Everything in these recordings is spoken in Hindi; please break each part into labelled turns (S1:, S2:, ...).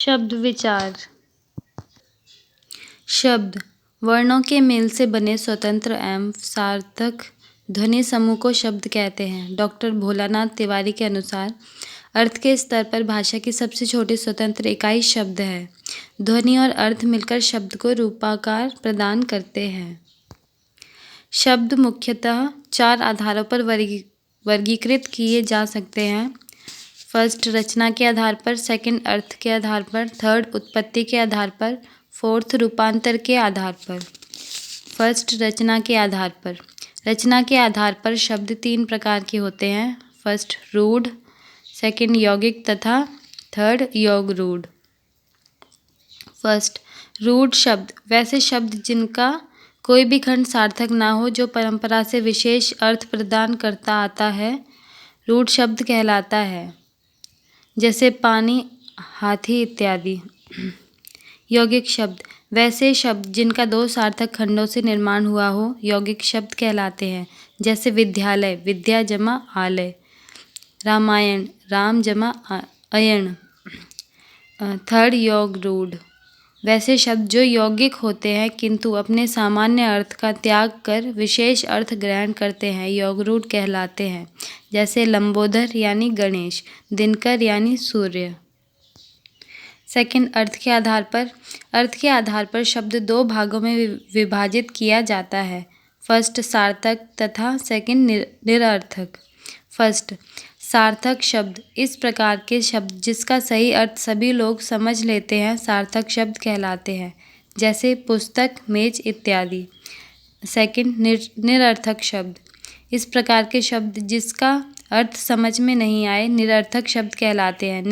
S1: शब्द विचार। शब्द वर्णों के मेल से बने स्वतंत्र एवं सार्थक ध्वनि समूह को शब्द कहते हैं। डॉक्टर भोलानाथ तिवारी के अनुसार अर्थ के स्तर पर भाषा की सबसे छोटी स्वतंत्र इकाई शब्द है। ध्वनि और अर्थ मिलकर शब्द को रूपाकार प्रदान करते हैं। शब्द मुख्यतः 4 आधारों पर वर्गीकृत किए जा सकते हैं। फर्स्ट, रचना के आधार पर। सेकंड, अर्थ के आधार पर। थर्ड, उत्पत्ति के आधार पर। फोर्थ, रूपांतर के आधार पर। फर्स्ट, रचना के आधार पर। रचना के आधार पर शब्द 3 प्रकार के होते हैं। फर्स्ट, रूढ़। सेकंड, यौगिक तथा थर्ड, योग रूढ़। फर्स्ट, रूढ़ शब्द वैसे शब्द जिनका कोई भी खंड सार्थक ना हो, जो परंपरा से विशेष अर्थ प्रदान करता आता है, रूढ़ शब्द कहलाता है, जैसे पानी, हाथी इत्यादि। यौगिक शब्द वैसे शब्द जिनका 2 सार्थक खंडों से निर्माण हुआ हो, यौगिक शब्द कहलाते हैं, जैसे विद्यालय, विद्या जमा आलय। रामायण, राम जमा अयण। थर्ड, योग रूढ़ वैसे शब्द जो यौगिक होते हैं किंतु अपने सामान्य अर्थ का त्याग कर विशेष अर्थ ग्रहण करते हैं, योग रूढ़ कहलाते हैं, जैसे लंबोदर यानी गणेश, दिनकर यानी सूर्य। सेकंड, अर्थ के आधार पर। अर्थ के आधार पर शब्द 2 भागों में विभाजित किया जाता है। फर्स्ट, सार्थक तथा सेकंड, निरर्थक। फर्स्ट, सार्थक शब्द इस प्रकार के शब्द जिसका सही अर्थ सभी लोग समझ लेते हैं, सार्थक शब्द कहलाते हैं, जैसे पुस्तक, मेज इत्यादि। सेकंड, निरर्थक शब्द इस प्रकार के शब्द जिसका अर्थ समझ में नहीं आए, निरर्थक शब्द कहलाते हैं।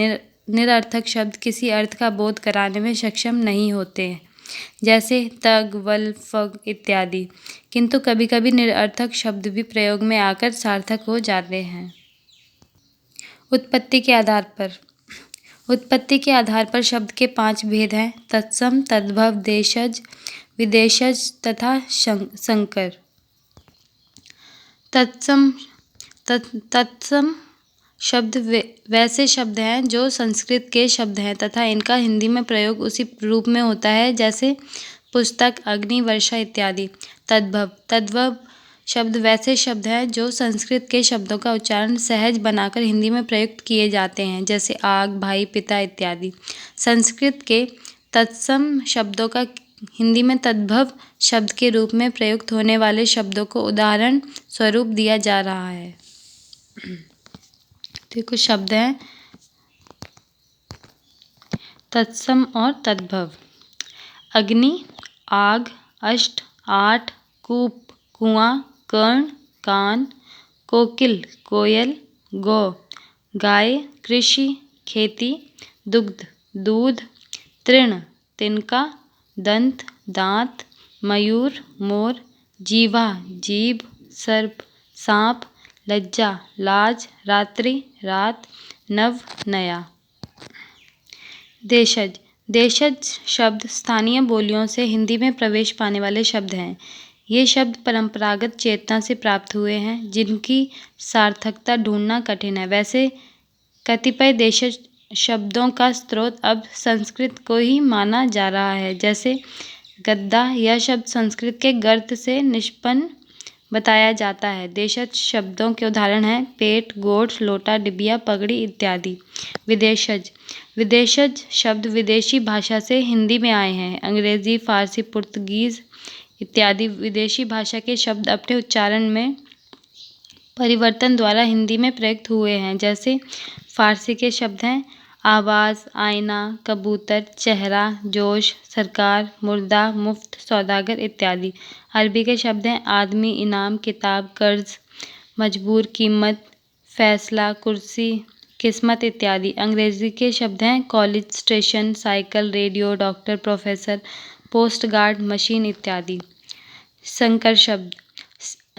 S1: निरर्थक शब्द किसी अर्थ का बोध कराने में सक्षम नहीं होते हैं, जैसे तग, वल, फग इत्यादि, किंतु कभी कभी निरर्थक शब्द भी प्रयोग में आकर सार्थक हो जाते हैं। उत्पत्ति के आधार पर। उत्पत्ति के आधार पर शब्द के 5 भेद हैं: तत्सम, तद्भव, देशज, विदेशज तथा संकर। तत्सम शब्द वैसे शब्द हैं जो संस्कृत के शब्द हैं तथा इनका हिंदी में प्रयोग उसी रूप में होता है, जैसे पुस्तक, अग्नि, वर्षा इत्यादि। तद्भव शब्द वैसे शब्द हैं जो संस्कृत के शब्दों का उच्चारण सहज बनाकर हिंदी में प्रयुक्त किए जाते हैं, जैसे आग, भाई, पिता इत्यादि। संस्कृत के तत्सम शब्दों का हिंदी में तद्भव शब्द के रूप में प्रयुक्त होने वाले शब्दों को उदाहरण स्वरूप दिया जा रहा है। तो कुछ शब्द हैं तत्सम और तद्भव। अग्नि, आग, अष्ट, 8, कूप, कुआं, कर्ण, कान, कोकिल, कोयल, गौ, गाय, कृषि, खेती, दुग्ध, दूध, तृण, तिनका, दंत, दांत, मयूर, मोर, जीवा, जीभ, सर्प, सांप, लज्जा, लाज, रात्रि, रात, नव, नया। देशज। देशज शब्द स्थानीय बोलियों से हिंदी में प्रवेश पाने वाले शब्द हैं। ये शब्द परंपरागत चेतना से प्राप्त हुए हैं, जिनकी सार्थकता ढूंढना कठिन है। वैसे कतिपय देशज शब्दों का स्रोत अब संस्कृत को ही माना जा रहा है, जैसे गद्दा। यह शब्द संस्कृत के गर्त से निष्पन्न बताया जाता है। देशज शब्दों के उदाहरण हैं पेट, गोठ, लोटा, डिबिया, पगड़ी इत्यादि। विदेशज। विदेशज शब्द विदेशी भाषा से हिंदी में आए हैं। अंग्रेजी, फारसी, पुर्तगीज इत्यादि विदेशी भाषा के शब्द अपने उच्चारण में परिवर्तन द्वारा हिंदी में प्रयुक्त हुए हैं, जैसे फारसी के शब्द हैं आवाज़, आईना, कबूतर, चेहरा, जोश, सरकार, मुर्दा, मुफ्त, सौदागर इत्यादि। अरबी के शब्द हैं आदमी, इनाम, किताब, कर्ज, मजबूर, कीमत, फैसला, कुर्सी, किस्मत इत्यादि। अंग्रेजी के शब्द हैं college, station, cycle, radio, doctor, professor, post guard, machine इत्यादि। संकर शब्द।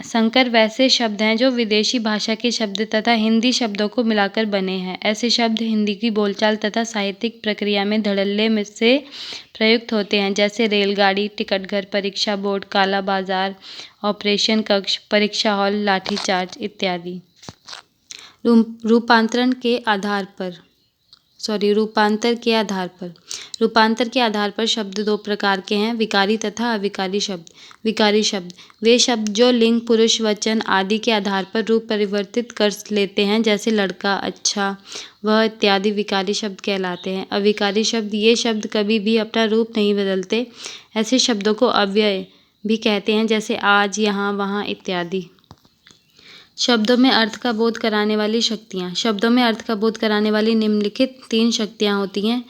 S1: संकर वैसे शब्द हैं जो विदेशी भाषा के शब्द तथा हिंदी शब्दों को मिलाकर बने हैं। ऐसे शब्द हिंदी की बोलचाल तथा साहित्यिक प्रक्रिया में धड़ल्ले में से प्रयुक्त होते हैं, जैसे रेलगाड़ी, टिकट घर, परीक्षा बोर्ड, काला बाजार, ऑपरेशन कक्ष, परीक्षा हॉल, लाठीचार्ज इत्यादि। रूपांतरण के आधार पर। रूपांतर के आधार पर। रूपांतर के आधार पर शब्द दो प्रकार के हैं, विकारी तथा अविकारी शब्द। विकारी शब्द वे शब्द जो लिंग, पुरुष, वचन आदि के आधार पर रूप परिवर्तित कर लेते हैं, जैसे लड़का, अच्छा, वह इत्यादि विकारी शब्द कहलाते हैं। अविकारी शब्द ये शब्द कभी भी अपना रूप नहीं बदलते। ऐसे शब्दों को अव्यय भी कहते हैं, जैसे आज, यहाँ, वहाँ इत्यादि। शब्दों में अर्थ का बोध कराने वाली शक्तियाँ। शब्दों में अर्थ का बोध कराने वाली निम्नलिखित 3 शक्तियाँ होती हैं,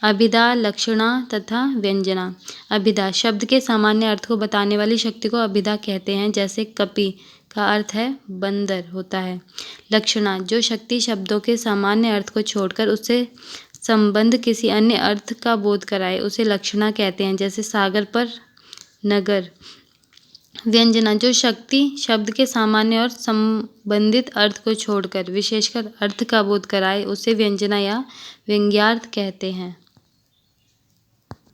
S1: अभिधा, लक्षणा तथा व्यंजना। अभिधा शब्द के सामान्य अर्थ को बताने वाली शक्ति को अभिधा कहते हैं, जैसे कपि का अर्थ है बंदर होता है। लक्षणा जो शक्ति शब्दों के सामान्य अर्थ को छोड़कर उससे संबंध किसी अन्य अर्थ का बोध कराए, उसे लक्षणा कहते हैं, जैसे सागर पर नगर। व्यंजना जो शक्ति शब्द के सामान्य और संबंधित अर्थ को छोड़कर विशेषकर अर्थ का बोध कराए, उसे व्यंजना या व्यंग्यार्थ कहते हैं।